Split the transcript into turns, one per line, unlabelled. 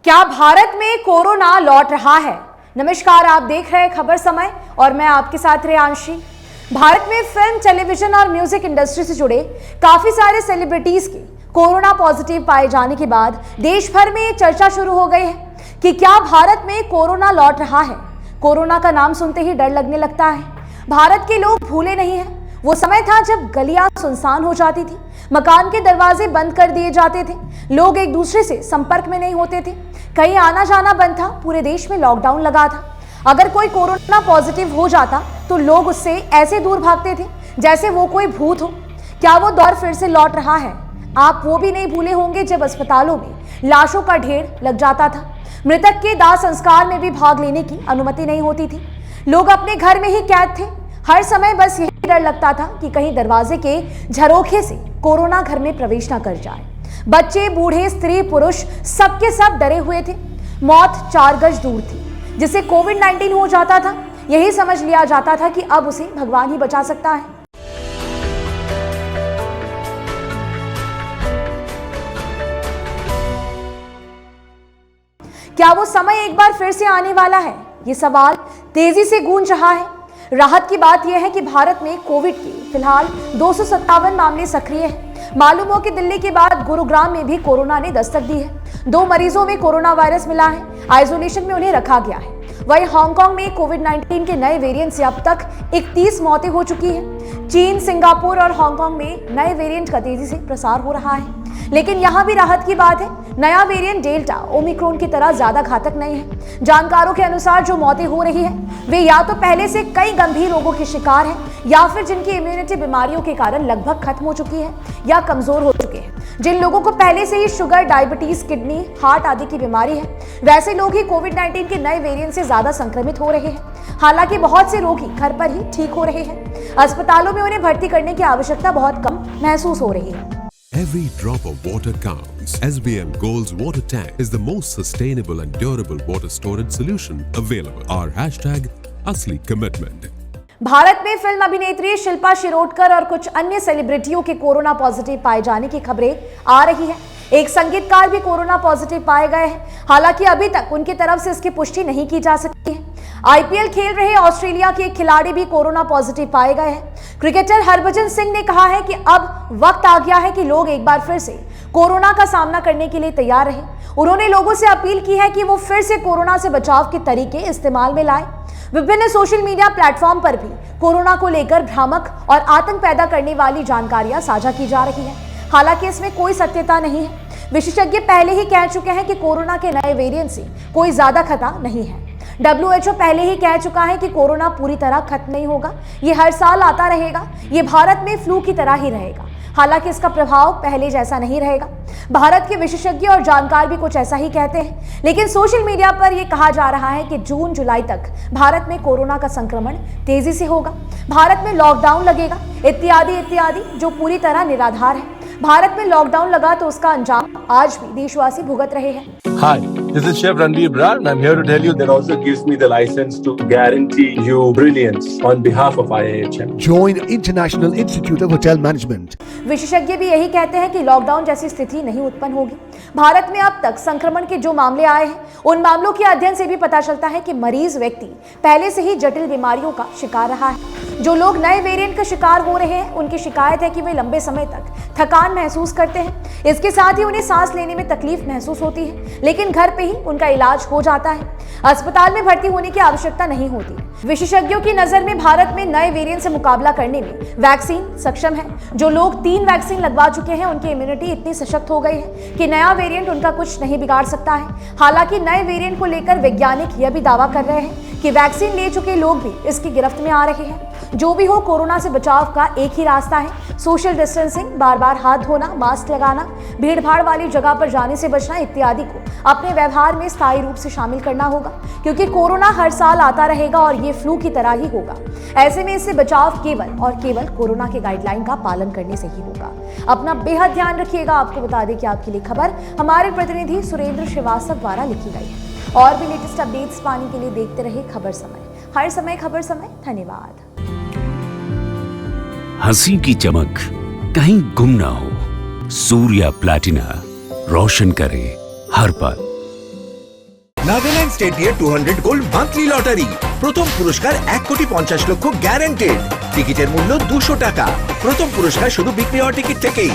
क्या भारत में कोरोना लौट रहा है? नमस्कार, आप देख रहे हैं खबर समय और मैं आपके साथ रेयांशी। भारत में फिल्म, टेलीविजन और म्यूजिक इंडस्ट्री से जुड़े काफी सारे सेलिब्रिटीज के कोरोना पॉजिटिव पाए जाने के बाद देश भर में चर्चा शुरू हो गई है कि क्या भारत में कोरोना लौट रहा है। कोरोना का नाम सुनते ही डर लगने लगता है। भारत के लोग भूले नहीं हैं वो समय था जब गलियां सुनसान हो जाती थी, मकान के दरवाजे बंद कर दिए जाते थे, लोग एक दूसरे से संपर्क में नहीं होते थे, कहीं आना जाना बंद था, पूरे देश में लॉकडाउन लगा था। अगर कोई कोरोना पॉजिटिव हो जाता तो लोग उससे ऐसे दूर भागते थे जैसे वो कोई भूत हो। क्या वो दौर फिर से लौट रहा है? आप वो भी नहीं भूले होंगे जब अस्पतालों में लाशों का ढेर लग जाता था, मृतक के दाह संस्कार में भी भाग लेने की अनुमति नहीं होती थी, लोग अपने घर में ही कैद थे। हर समय बस यही डर लगता था कि कहीं दरवाजे के झरोखे से कोरोना घर में प्रवेश न कर जाए। बच्चे, बूढ़े, स्त्री, पुरुष सबके सब डरे हुए थे। मौत 4 गज दूर थी। जिसे कोविड-19 हो जाता था, यही समझ लिया जाता था कि अब उसे भगवान ही बचा सकता है। क्या वो समय एक बार फिर से आने वाला है? ये सवाल तेजी से गूंज रहा है। राहत की बात यह है कि भारत में कोविड के फिलहाल 257 मामले सक्रिय हैं। मालूम हो कि दिल्ली के बाद गुरुग्राम में भी कोरोना ने दस्तक दी है। 2 मरीजों में कोरोना वायरस मिला है, आइसोलेशन में उन्हें रखा गया है। वहीं हांगकांग में कोविड-19 के नए वेरिएंट से अब तक 31 मौतें हो चुकी हैं। चीन, सिंगापुर और हांगकांग में नए वेरिएंट का तेजी से प्रसार हो रहा है, लेकिन यहां भी राहत की बात है। नया वेरिएंट डेल्टा ओमिक्रॉन की तरह ज्यादा घातक नहीं है। जानकारों के अनुसार जो मौतें हो रही है वे या तो पहले से कई गंभीर रोगों के शिकार हैं या फिर जिनकी इम्यूनिटी बीमारियों के कारण लगभग खत्म हो चुकी है या कमजोर हो चुके हैं। जिन लोगों को पहले से ही शुगर, डायबिटीज, किडनी, हार्ट आदि की बीमारी है, वैसे लोग ही कोविड-19 के नए वेरिएंट से ज्यादा संक्रमित हो रहे हैं। हालांकि बहुत से रोगी घर पर ही ठीक हो रहे हैं। अस्पतालों में उन्हें भर्ती करने की आवश्यकता बहुत कम महसूस हो रही है।
Every drop of water counts. SBM Gold's water tank is the most sustainable and durable water storage solution available. Our hashtag असली commitment.
भारत में फिल्म अभिनेत्री शिल्पा शिरोडकर और कुछ अन्य सेलिब्रिटियों के कोरोना पॉजिटिव पाए जाने की खबरें आ रही है। एक संगीतकार भी कोरोना पॉजिटिव पाए गए हैं। हालांकि अभी तक उनकी तरफ से इसकी पुष्टि नहीं की जा सकती है। आईपीएल खेल रहे ऑस्ट्रेलिया के एक खिलाड़ी भी कोरोना पॉजिटिव पाए गए हैं। क्रिकेटर हरभजन सिंह ने कहा है कि अब वक्त आ गया है कि लोग एक बार फिर से कोरोना का सामना करने के लिए तैयार रहे। उन्होंने लोगों से अपील की है कि वो फिर से कोरोना से बचाव के तरीके इस्तेमाल में लाएं। विभिन्न सोशल मीडिया प्लेटफॉर्म पर भी कोरोना को लेकर भ्रामक और आतंक पैदा करने वाली जानकारियां साझा की जा रही हैं। हालांकि इसमें कोई सत्यता नहीं है। विशेषज्ञ पहले ही कह चुके हैं कि कोरोना के नए वेरिएंट से कोई ज्यादा खतरा नहीं है। WHO पहले ही कह चुका है कि कोरोना पूरी तरह खत्म नहीं होगा, ये हर साल आता रहेगा, ये भारत में फ्लू की तरह ही रहेगा। हालांकि इसका प्रभाव पहले जैसा नहीं रहेगा। भारत के विशेषज्ञ और जानकार भी कुछ ऐसा ही कहते हैं, लेकिन सोशल मीडिया पर यह कहा जा रहा है कि जून जुलाई तक भारत में कोरोना का संक्रमण तेजी से होगा, भारत में लॉकडाउन लगेगा, इत्यादि इत्यादि, जो पूरी तरह निराधार है। भारत में लॉकडाउन लगा तो उसका अंजाम आज भी देशवासी भुगत रहे हैं।
Hi, this is Chef Ranveer Brar and I'm here to tell you that also gives me the license to guarantee you brilliance on behalf of IIHM.
Join International Institute of Hotel Management.
विशेषज्ञ भी यही कहते हैं कि lockdown जैसी स्थिति नहीं उत्पन्न होगी। भारत में अब तक संक्रमण के जो मामले आए हैं, उन मामलों के अध्ययन से भी पता चलता है कि मरीज व्यक्ति पहले से ही जटिल बीमारियों का शिकार रहा है। जो लोग नए वेरिएंट का शिकार हो रहे हैं, उनकी शिकायत है कि वे लंबे समय तक थकान महसूस करते हैं। इसके साथ ही उन्हें सांस लेने में तकलीफ महसूस होती है, लेकिन घर पे ही उनका इलाज हो जाता है। अस्पताल में भर्ती होने की आवश्यकता नहीं होती। विशेषज्ञों की नजर में भारत में नए वेरिएंट से मुकाबला करने में वैक्सीन सक्षम है। जो लोग 3 वैक्सीन लगवा चुके हैं, उनकी इम्यूनिटी इतनी सशक्त हो गई है कि नया वेरिएंट उनका कुछ नहीं बिगाड़ सकता है। हालांकि नए वेरिएंट को लेकर वैज्ञानिक यह भी दावा कर रहे हैं कि वैक्सीन ले चुके लोग भी इसकी गिरफ्त में आ रहे हैं। जो भी हो, कोरोना से बचाव का एक ही रास्ता है, सोशल डिस्टेंसिंग, बार-बार हाथ धोना, मास्क लगाना, भीड़-भाड़ वाली जगह पर जाने से बचना इत्यादि को अपने व्यवहार में स्थायी रूप से शामिल करना होगा, क्योंकि कोरोना हर साल आता रहेगा और ये फ्लू की तरह ही होगा। ऐसे में इससे बचाव केवल और केवल कोरोना के गाइडलाइन का पालन करने से ही होगा। अपना बेहद ध्यान रखिएगा। आपको बता दें कि आपके लिए खबर हमारे प्रतिनिधि सुरेंद्र श्रीवास्तव द्वारा लिखी गई है। और भी लेटेस्ट अपडेट्स पाने के लिए देखते रहे खबर समय। हर समय खबर समय। धन्यवाद।
हंसी की चमक कहीं गुम ना हो। सूर्या प्लैटिना रोशन करे हर पल।
নাগাল্যান্ড স্টেট দিয়ে 200 গোল্ড মান্থলি লটারি, প্রথম পুরস্কার 1,50,00,000 গ্যারান্টেড। টিকিটের মূল্য 200 টাকা। প্রথম পুরস্কার শুধু বিক্রি হওয়া টিকিট থেকেই।